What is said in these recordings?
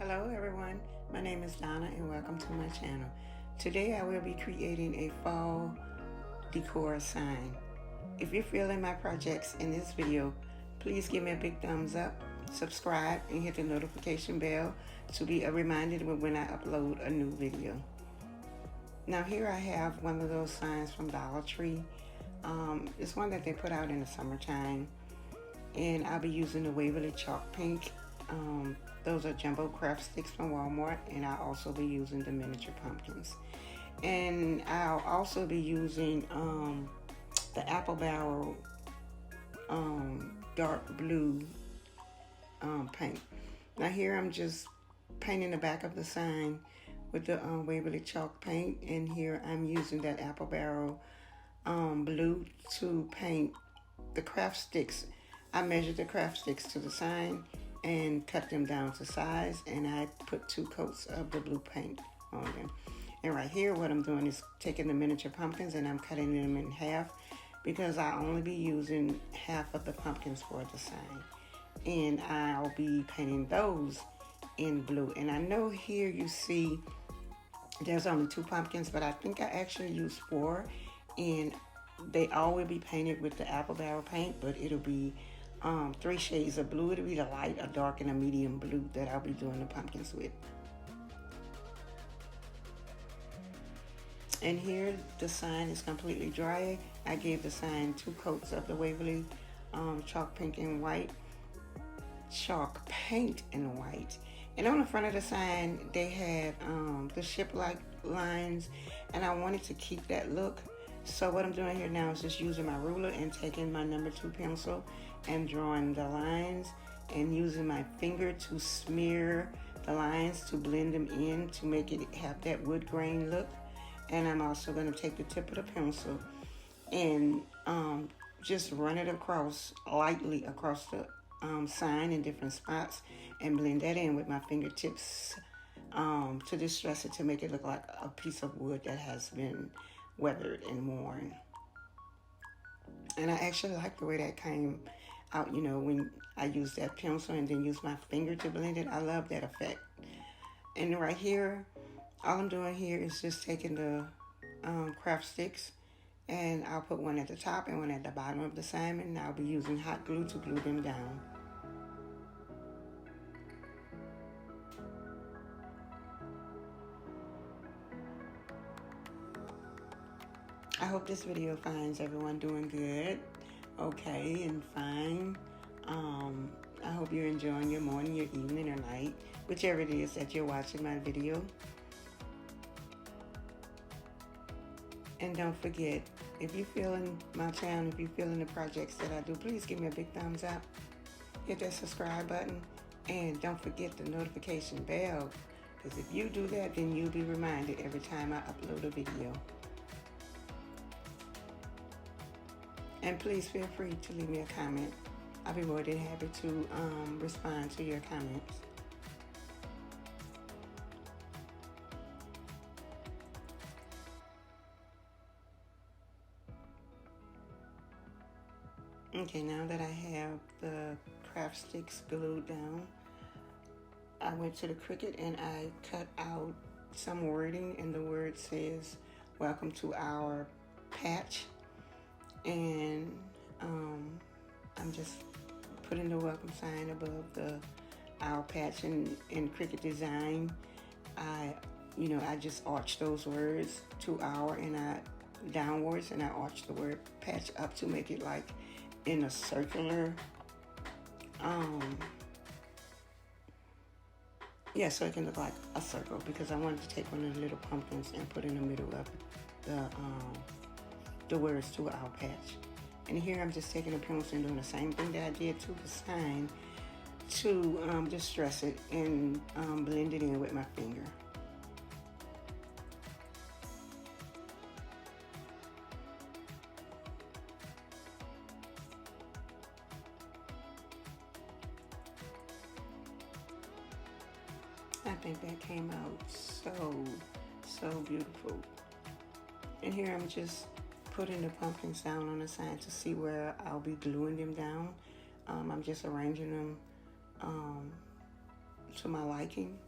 Hello everyone, my name is Donna and welcome to my channel. Today I will be creating a fall decor sign. If you're feeling my projects in this video, please give me a big thumbs up, subscribe and hit the notification bell to be reminded when I upload a new video. Now here I have one of those signs from Dollar Tree. It's one that they put out in the summertime, and I'll be using the Waverly chalk paint. Those are jumbo craft sticks from Walmart, and I'll also be using the miniature pumpkins. And I'll also be using the apple barrel dark blue paint. Now here I'm just painting the back of the sign with the Waverly chalk paint, and here I'm using that apple barrel blue to paint the craft sticks. I measured the craft sticks to the sign and cut them down to size, and I put 2 coats of the blue paint on them. And right here what I'm doing is taking the miniature pumpkins and I'm cutting them in half, because I'll only be using half of the pumpkins for the sign, and I'll be painting those in blue. And I know here you see there's only 2 pumpkins, but I think I actually used 4, and they all will be painted with the apple barrel paint, but it'll be 3 shades of blue. It'll be the light, a dark, and a medium blue that I'll be doing the pumpkins with. And here the sign is completely dry. I gave the sign 2 coats of the Waverly chalk paint in white. And on the front of the sign they had the ship-like lines, and I wanted to keep that look. So what I'm doing here now is just using my ruler and taking my number 2 pencil and drawing the lines, and using my finger to smear the lines to blend them in to make it have that wood grain look. And I'm also going to take the tip of the pencil and just run it lightly across the sign in different spots and blend that in with my fingertips to distress it to make it look like a piece of wood that has been weathered and worn. And I actually like the way that came out, you know, when I use that pencil and then use my finger to blend it. I love that effect. And right here, all I'm doing here is just taking the craft sticks, and I'll put one at the top and one at the bottom of the sign, and I'll be using hot glue to glue them down. I hope this video finds everyone doing good, okay, and fine. I hope you're enjoying your morning, your evening, or night, whichever it is that you're watching my video. And don't forget, if you're feeling my channel, if you're feeling the projects that I do, please give me a big thumbs up. Hit that subscribe button, and don't forget the notification bell, because if you do that, then you'll be reminded every time I upload a video. And please feel free to leave me a comment. I'll be more than happy to respond to your comments. Okay, now that I have the craft sticks glued down, I went to the Cricut and I cut out some wording, and the word says, "Welcome to our patch." And I'm just putting the welcome sign above the our patch, and in Cricut design, I just arched those words to our and I downwards, and I arched the word patch up to make it like in a circular so it can look like a circle, because I wanted to take one of the little pumpkins and put in the middle of the words to our patch. And here I'm just taking a pencil and doing the same thing that I did to the sign to distress it and blend it in with my finger. I think that came out so beautiful. And here I'm just putting the pumpkins down on the sign to see where I'll be gluing them down. I'm just arranging them to my liking.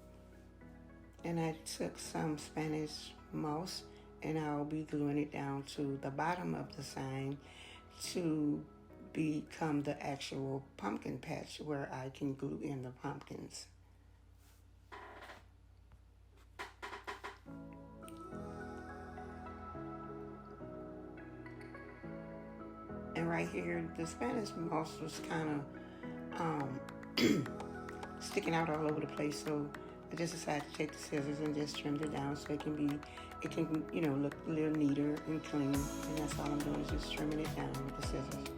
And I took some Spanish moss and I'll be gluing it down to the bottom of the sign to become the actual pumpkin patch where I can glue in the pumpkins. And right here, the Spanish moss was kind of sticking out all over the place, so I just decided to take the scissors and just trimmed it down so it can look a little neater and clean. And that's all I'm doing is just trimming it down with the scissors.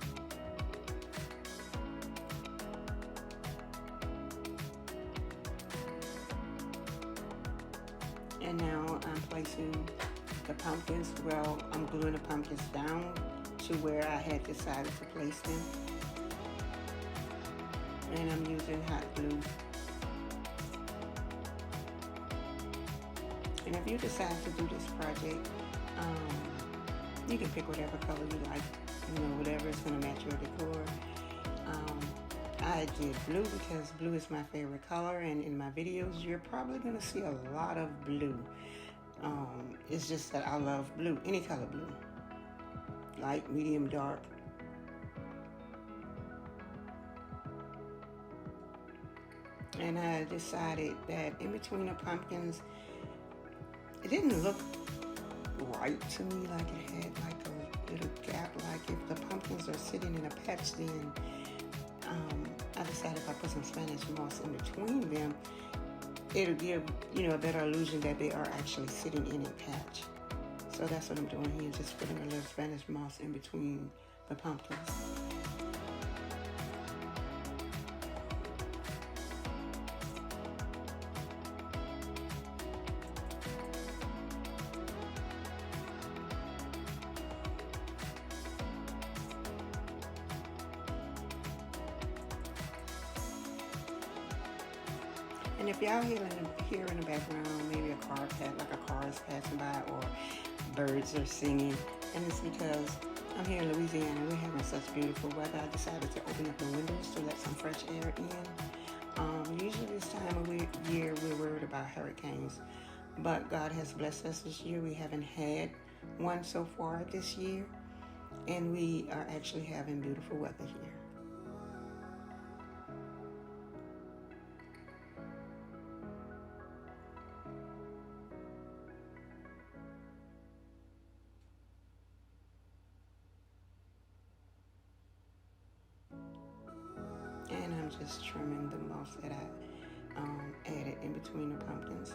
And now I'm placing the pumpkins. Well, I'm gluing the pumpkins down to where I had decided to place them. And I'm using hot glue. And if you decide to do this project, you can pick whatever color you like, whatever is going to match your decor. I did blue because blue is my favorite color, and in my videos you're probably going to see a lot of blue. It's just that I love blue, any color blue, light, medium, dark. And I decided that in between the pumpkins, it didn't look right to me, like it had like a little gap. Like if the pumpkins are sitting in a patch, then I decided if I put some Spanish moss in between them, it'll give, a better illusion that they are actually sitting in a patch. So that's what I'm doing here, just putting a little Spanish moss in between the pumpkins. And if y'all hear in the background, maybe a car is passing by, or birds are singing, and it's because I'm here in Louisiana. We're having such beautiful weather. I decided to open up the windows to let some fresh air in. Usually this time of year we're worried about hurricanes, but God has blessed us this year. We haven't had one so far this year, and we are actually having beautiful weather here. And I'm just trimming the moss that I added in between the pumpkins.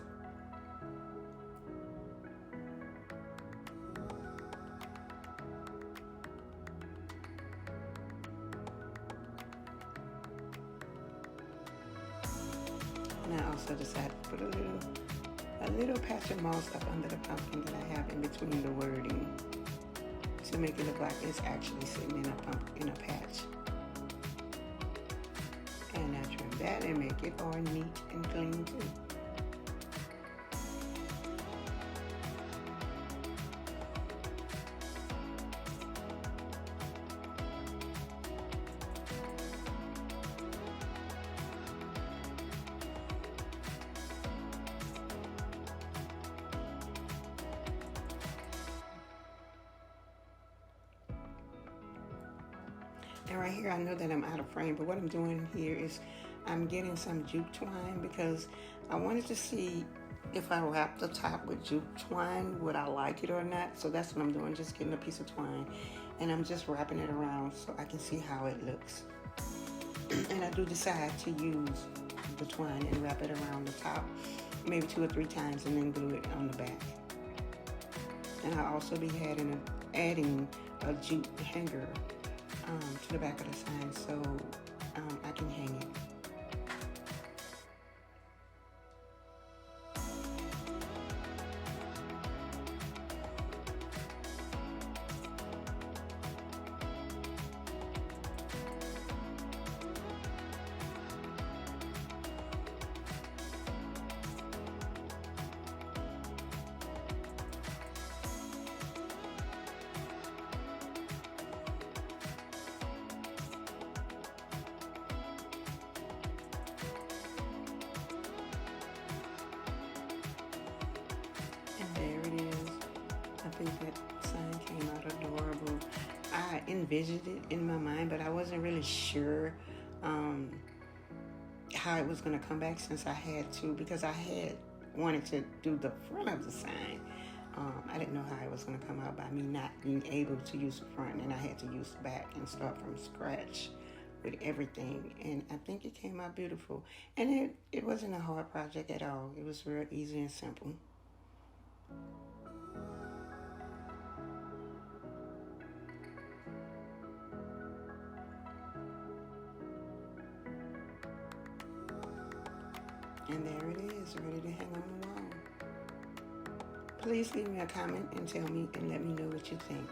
And I also decided to put a little patch of moss up under the pumpkin that I have in between the wording to make it look like it's actually sitting in a patch. And I trim that and make it all neat and clean too. And right here, I know that I'm out of frame, but what I'm doing here is I'm getting some jute twine because I wanted to see if I wrap the top with jute twine, would I like it or not? So that's what I'm doing, just getting a piece of twine, and I'm just wrapping it around so I can see how it looks. And I do decide to use the twine and wrap it around the top, maybe 2 or 3 times, and then glue it on the back. And I'll also be adding a jute hanger to the back of the sign so I can hang it. think that sign came out adorable. I envisioned it in my mind, but I wasn't really sure how it was going to come back, since I had to, because I had wanted to do the front of the sign. I didn't know how it was going to come out by me not being able to use the front, and I had to use the back and start from scratch with everything. And I think it came out beautiful. And it wasn't a hard project at all. It was real easy and simple. And there it is, ready to hang on the wall. Please leave me a comment and tell me and let me know what you think.